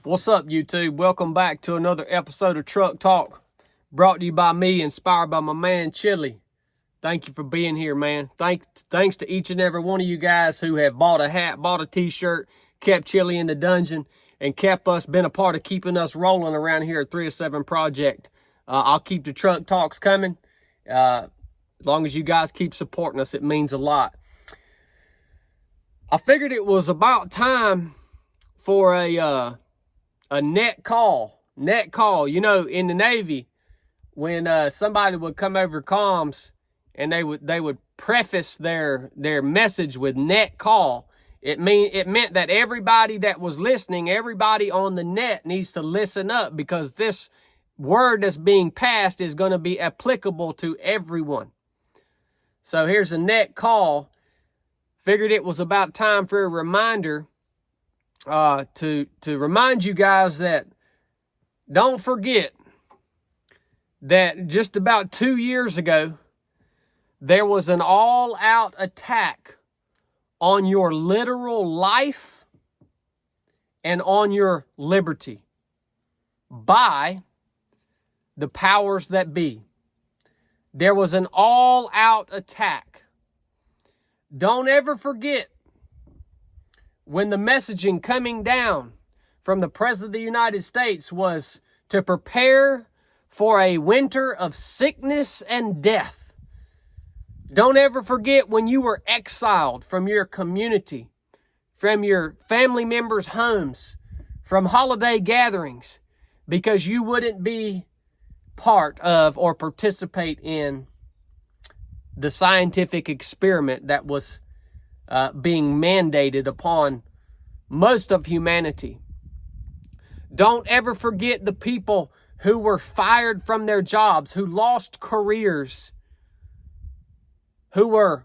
What's up, YouTube? Welcome back to another episode of Truck Talk, brought to you by me, inspired by my man, Chili. Thank you for being here, man. Thanks to each and every one of you guys who have bought a hat, bought a t-shirt, kept Chili in the dungeon, and been a part of keeping us rolling around here at 307 Project. I'll keep the Truck Talks coming. As long as you guys keep supporting us, it means a lot. I figured it was about time for a net call. You know, in the Navy, when somebody would come over comms and they would preface their message with net call, it meant that everybody that was listening, everybody on the net needs to listen up, because this word that's being passed is going to be applicable to everyone. So here's a net call. Figured it was about time for a reminder to remind you guys that don't forget that just about 2 years ago, there was an all-out attack on your literal life and on your liberty by the powers that be. There was an all-out attack. Don't ever forget when the messaging coming down from the President of the United States was to prepare for a winter of sickness and death. Don't ever forget when you were exiled from your community, from your family members' homes, from holiday gatherings, because you wouldn't be part of or participate in the scientific experiment that was being mandated upon most of humanity. Don't ever forget the people who were fired from their jobs, who lost careers, who were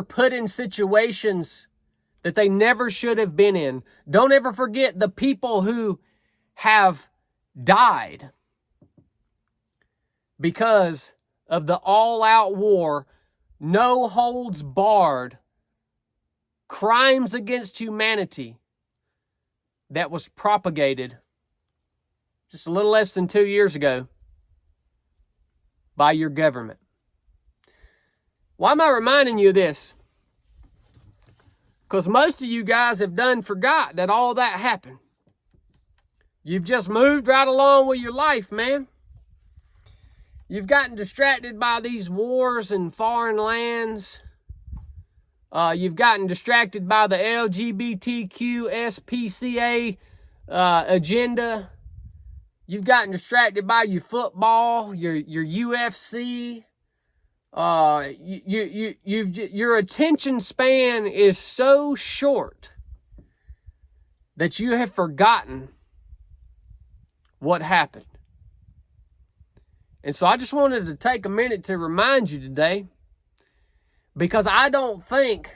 put in situations that they never should have been in. Don't ever forget the people who have died because of the all-out war, no holds barred, crimes against humanity that was propagated just a little less than 2 years ago by your government. Why am I reminding you of this? Because most of you guys have forgot that all that happened. You've just moved right along with your life, man. You've gotten distracted by these wars in foreign lands. You've gotten distracted by the LGBTQ SPCA agenda. You've gotten distracted by your football, your UFC. Your attention span is so short that you have forgotten what happened. And so I just wanted to take a minute to remind you today, because I don't think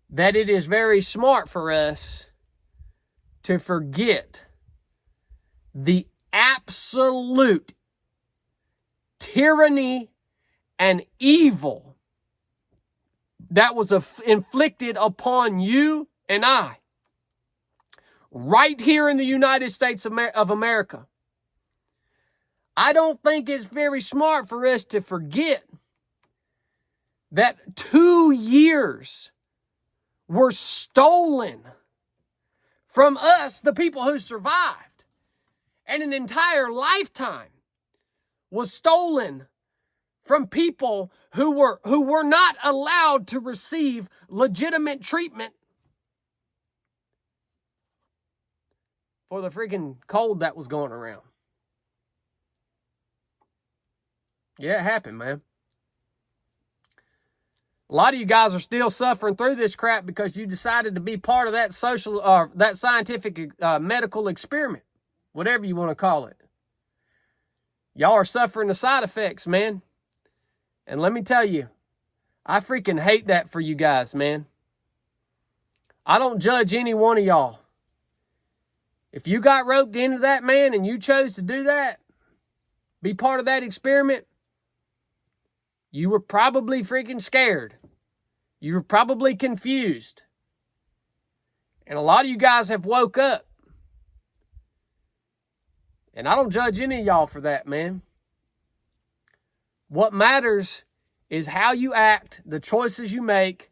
that it is very smart for us to forget the absolute tyranny and evil that was inflicted upon you and I right here in the United States of America. I don't think it's very smart for us to forget that 2 years were stolen from us, the people who survived, and an entire lifetime was stolen from people who were not allowed to receive legitimate treatment for the freaking cold that was going around. Yeah, it happened, man. A lot of you guys are still suffering through this crap because you decided to be part of that that scientific medical experiment, whatever you want to call it. Y'all are suffering the side effects, man. And let me tell you, I freaking hate that for you guys, man. I don't judge any one of y'all. If you got roped into that, man, and you chose to do that, be part of that experiment, you were probably freaking scared. You were probably confused. And a lot of you guys have woke up. And I don't judge any of y'all for that, man. What matters is how you act, the choices you make,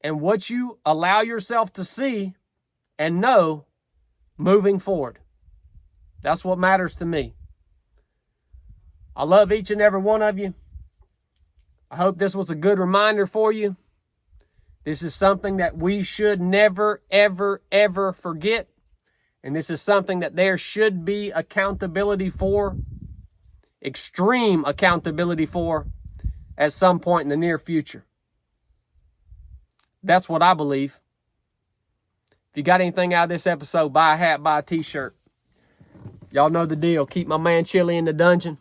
and what you allow yourself to see and know moving forward. That's what matters to me. I love each and every one of you. I hope this was a good reminder for you. This is something that we should never, ever, ever forget. And this is something that there should be accountability for, extreme accountability for, at some point in the near future. That's what I believe. If you got anything out of this episode, buy a hat, buy a t-shirt. Y'all know the deal. Keep my man Chili in the dungeon.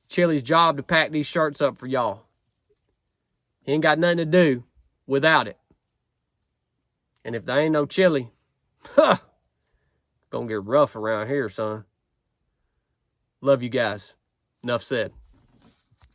Chili's job to pack these shirts up for y'all. He ain't got nothing to do without it. And if there ain't no Chili, gonna get rough around here, son. Love you guys. Enough said.